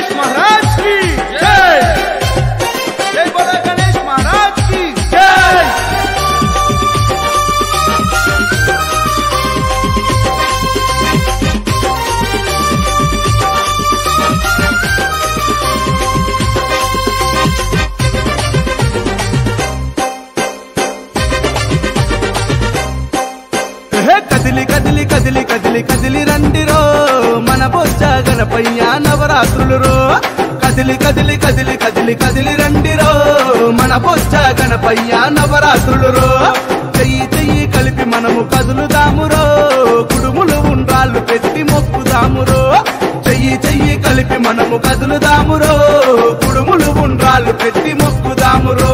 गणेश महाराज की जय। जय बोला गणेश महाराज की जय। కదిలి కదిలి కదిలి కదిలి కదిలి రండిరో మన బొజ్జ గణపయ్య నవరాత్రులు రో। కదిలి కదిలి కదిలి కదిలి కదిలి రండిరో మన బొజ్జ గణపయ్య నవరాత్రులు రో। చెయ్యి చెయ్యి కలిపి మనము కదులుదామురో కుడుములు ఉండ్రాళ్ళు పెట్టి మొక్కుదామురో। చెయ్యి చెయ్యి కలిపి మనము కదులుదామురో కుడుములు ఉండ్రాళ్ళు పెట్టి మొక్కుదామురో।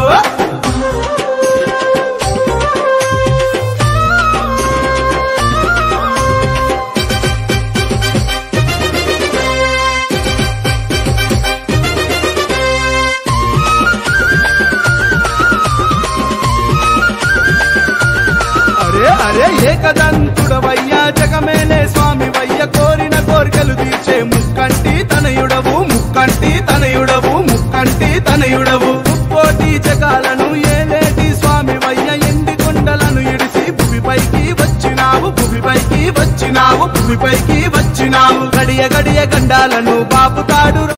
అరే ఏకదంతుడవయ్యా జగమేలే స్వామి వయ్య కోరిన కోరికలు తీర్చే ముక్కంటి తనయుడవు ముక్కంటి తనయుడవు ముక్కంటి తనయుడవు। ముక్కోటి జగాలను ఏలేటి స్వామి వయ్య ఎండి కొండలను ఇడిసి భూమిపైకి వచ్చినావు భూమిపైకి వచ్చినావు భూమిపైకి వచ్చినావు। గడియ గడియ గండాలను బాపుతాడు